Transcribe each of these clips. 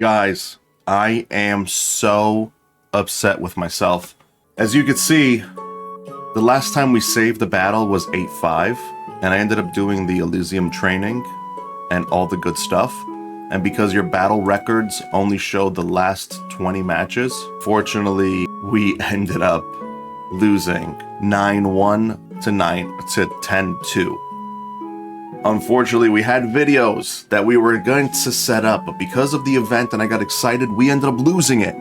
Guys, I am so upset with myself. As you can see, the last time we saved the battle was 8-5, and I ended up doing the Elysium training and all the good stuff. And because your battle records only show the last 20 matches, fortunately, we ended up losing 9-1 to 10-2. Unfortunately, we had videos that we were going to set up, but because of the event and I got excited, we ended up losing it.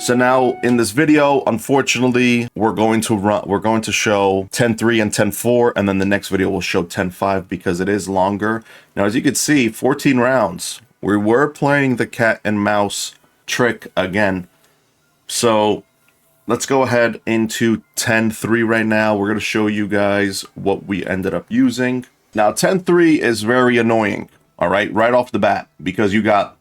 So now in this video, unfortunately, we're going to show 10-3 and 10-4, and then the next video will show 10-5 because it is longer. Now, as you can see, 14 rounds. We were playing the cat and mouse trick again. So let's go ahead into 10-3 right now. We're going to show you guys what we ended up using. Now, 10-3 is very annoying, all right, right off the bat, because you got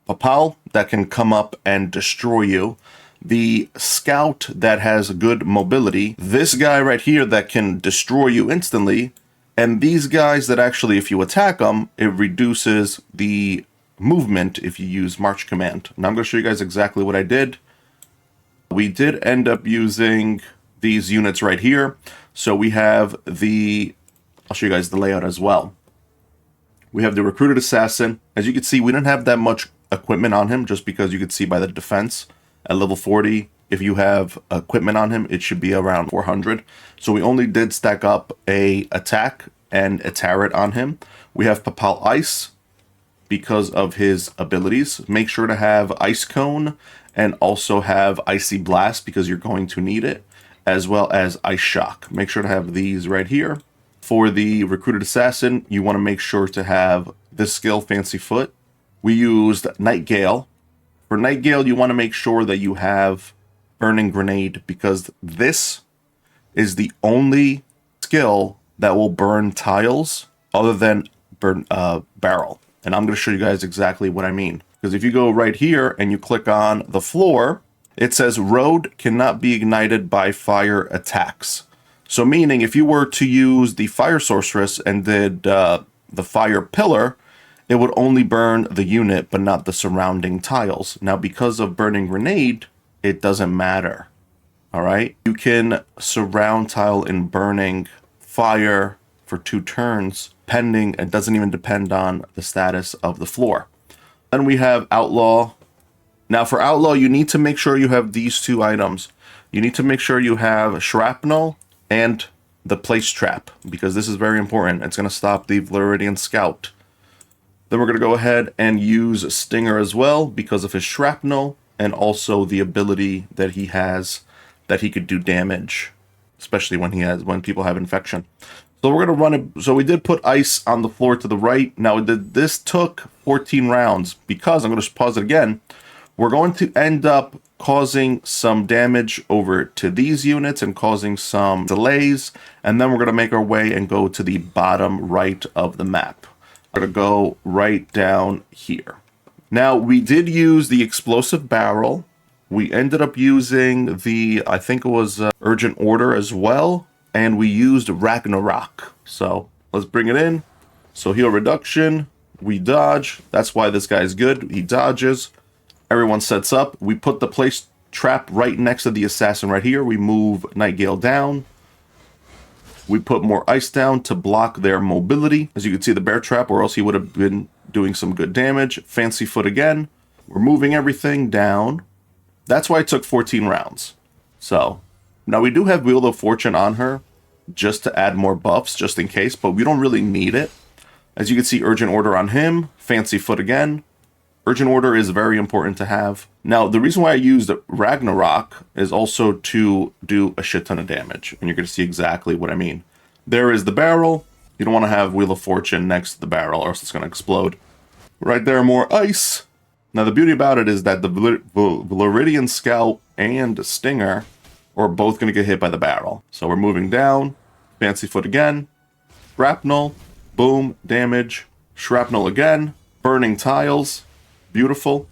Papal that can come up and destroy you, the Scout that has good mobility, this guy right here that can destroy you instantly, and these guys that actually, if you attack them, it reduces the movement if you use March Command. Now, I'm going to show you guys exactly what I did. We did end up using these units right here. So we have I'll show you guys the layout as well. We have the Recruited Assassin. As you can see, we didn't have that much equipment on him, just because you could see by the defense at level 40, if you have equipment on him, it should be around 400. So we only did stack up a attack and a turret on him. We have Papal Ice because of his abilities. Make sure to have Ice Cone and also have Icy Blast because you're going to need it, as well as Ice Shock. Make sure to have these right here. For the Recruited Assassin, you want to make sure to have this skill, Fancy Foot. We used Night Gale. For Night Gale, you want to make sure that you have Burning Grenade, because this is the only skill that will burn tiles other than burn barrel. And I'm going to show you guys exactly what I mean. Because if you go right here and you click on the floor, it says Road cannot be ignited by fire attacks. So meaning if you were to use the Fire Sorceress and did the Fire Pillar, it would only burn the unit, but not the surrounding tiles. Now, because of Burning Grenade, it doesn't matter. All right? You can surround tile in Burning Fire for 2 turns, pending. It doesn't even depend on the status of the floor. Then we have Outlaw. Now, for Outlaw, you need to make sure you have these 2 items. You need to make sure you have Shrapnel and the Place Trap, because this is very important. It's going to stop the Valerian Scout. Then we're going to go ahead and use Stinger as well because of his Shrapnel and also the ability that he has that he could do damage, especially when people have infection. So we're going to run it. So we did put Ice on the floor to the right. Now this took 14 rounds because I'm going to pause it again. We're going to end up causing some damage over to these units and causing some delays. And then we're going to make our way and go to the bottom right of the map. We're going to go right down here. Now, we did use the Explosive Barrel. We ended up using I think it was Urgent Order as well. And we used Ragnarok. So let's bring it in. So heal reduction. We dodge. That's why this guy is good. He dodges. Everyone sets up. We put the Place Trap right next to the assassin right here. We move Night Gale down. We put more ice down to block their mobility. As you can see, the Bear Trap, or else he would have been doing some good damage. Fancy Foot again. We're moving everything down. That's why it took 14 rounds. So, now we do have Wheel of Fortune on her just to add more buffs, just in case, but we don't really need it. As you can see, Urgent Order on him. Fancy Foot again. Urgent Order is very important to have. Now, the reason why I used Ragnarok is also to do a shit ton of damage. And you're going to see exactly what I mean. There is the barrel. You don't want to have Wheel of Fortune next to the barrel or else it's going to explode. Right there, more ice. Now, the beauty about it is that the Valerian Scout and Stinger are both going to get hit by the barrel. So we're moving down. Fancy Foot again. Shrapnel. Boom. Damage. Shrapnel again. Burning tiles. Beautiful.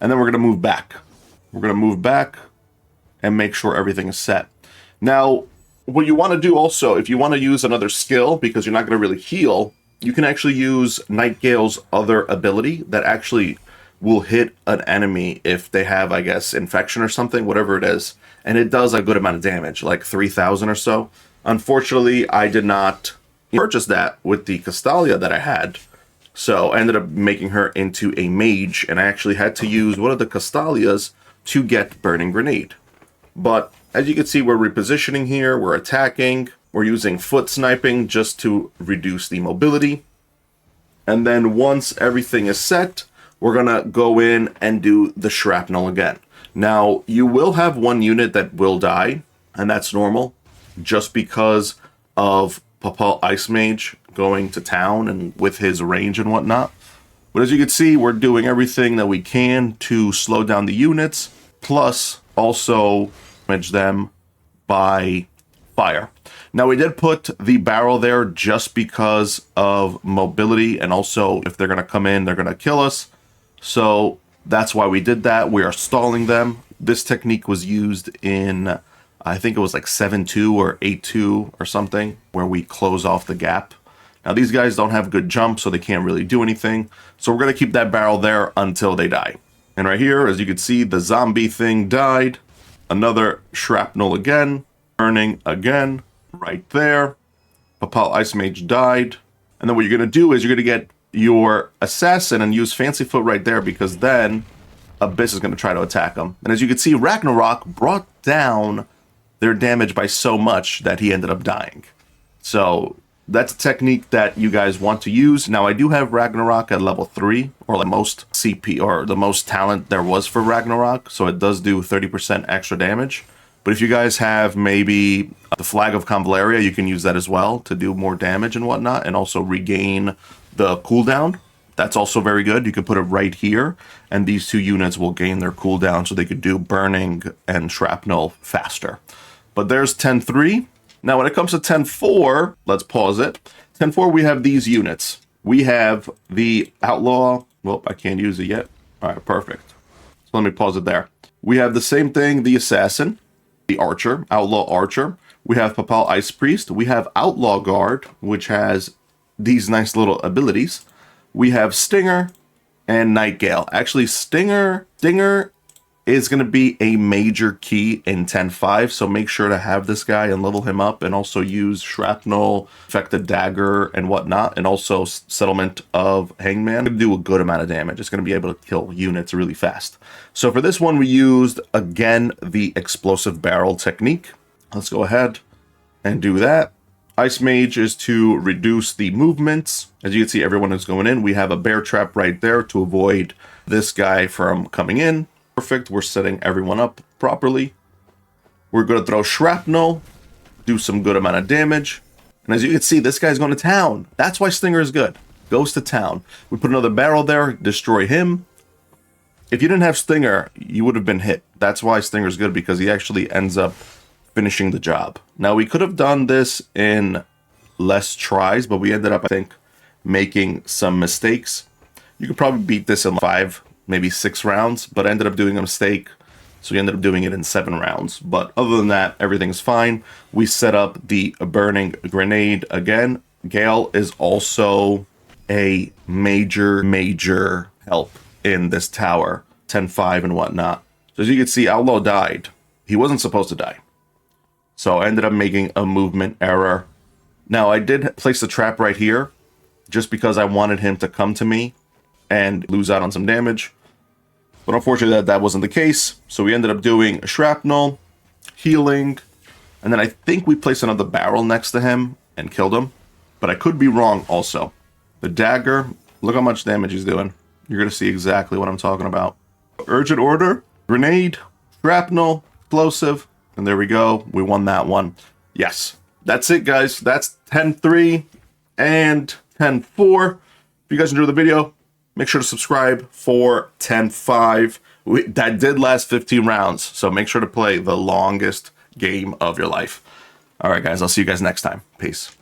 And then we're going to move back. We're going to move back and make sure everything is set. Now, what you want to do also, if you want to use another skill, because you're not going to really heal, you can actually use Night Gale's other ability that actually will hit an enemy if they have, I guess, infection or something, whatever it is. And it does a good amount of damage, like 3,000 or so. Unfortunately, I did not purchase that with the Castalia that I had. So I ended up making her into a mage, and I actually had to use one of the Castalias to get Burning Grenade. But as you can see, we're repositioning here, we're attacking, we're using foot sniping just to reduce the mobility. And then once everything is set, we're gonna go in and do the shrapnel again. Now, you will have one unit that will die, and that's normal, just because of Papal Ice Mage going to town and with his range and whatnot. But as you can see, we're doing everything that we can to slow down the units, plus also damage them by fire. Now, we did put the barrel there just because of mobility, and also if they're going to come in, they're going to kill us. So that's why we did that. We are stalling them. This technique was used in, I think it was like 7-2 or 8-2 or something, where we close off the gap. Now, these guys don't have good jump, so they can't really do anything. So we're going to keep that barrel there until they die. And right here, as you can see, the zombie thing died. Another shrapnel again. Burning again. Right there. Papal Ice Mage died. And then what you're going to do is you're going to get your assassin and use Fancy Foot right there, because then Abyss is going to try to attack him. And as you can see, Ragnarok brought down their damage by so much that he ended up dying. So that's a technique that you guys want to use. Now, I do have Ragnarok at level 3, or like most CP, or the most talent there was for Ragnarok, so it does do 30% extra damage. But if you guys have maybe the Flag of Convallaria, you can use that as well to do more damage and whatnot, and also regain the cooldown. That's also very good. You can put it right here, and these two units will gain their cooldown so they could do burning and shrapnel faster. But there's 10-3. Now, when it comes to 10-4, let's pause it. 10-4, we have these units. We have the Outlaw. Well, I can't use it yet. All right, perfect. So let me pause it there. We have the same thing, the Assassin, the Archer, Outlaw Archer. We have Papal Ice Priest. We have Outlaw Guard, which has these nice little abilities. We have Stinger and Nightgale. Actually, Stinger is going to be a major key in 10-5, so make sure to have this guy and level him up, and also use Shrapnel, Infected Dagger, and whatnot, and also Settlement of Hangman to do a good amount of damage. It's going to be able to kill units really fast. So for this one, we used, again, the Explosive Barrel technique. Let's go ahead and do that. Ice Mage is to reduce the movements. As you can see, everyone is going in. We have a bear trap right there to avoid this guy from coming in. Perfect. We're setting everyone up properly. We're going to throw shrapnel, do some good amount of damage. And as you can see, this guy's going to town. That's why Stinger is good. Goes to town. We put another barrel there, destroy him. If you didn't have Stinger, you would have been hit. That's why Stinger's good, because he actually ends up finishing the job. Now, we could have done this in less tries, but we ended up, I think, making some mistakes. You could probably beat this in 5, maybe 6 rounds, but I ended up doing a mistake, so we ended up doing it in 7 rounds. But other than that, everything's fine. We set up the Burning Grenade again. Gale is also a major help in this tower, 10-5 and whatnot. So as you can see, Outlaw died. He wasn't supposed to die. So I ended up making a movement error. Now, I did place the trap right here, just because I wanted him to come to me and lose out on some damage. But unfortunately, that wasn't the case. So we ended up doing a shrapnel, healing, and then I think we placed another barrel next to him and killed him. But I could be wrong also. The dagger, look how much damage he's doing. You're going to see exactly what I'm talking about. Urgent order, grenade, shrapnel, explosive, and there we go. We won that one. Yes, that's it, guys. That's 10-3 and 10-4. If you guys enjoyed the video, make sure to subscribe for 10-5. That did last 15 rounds, so make sure to play the longest game of your life. All right, guys, I'll see you guys next time. Peace.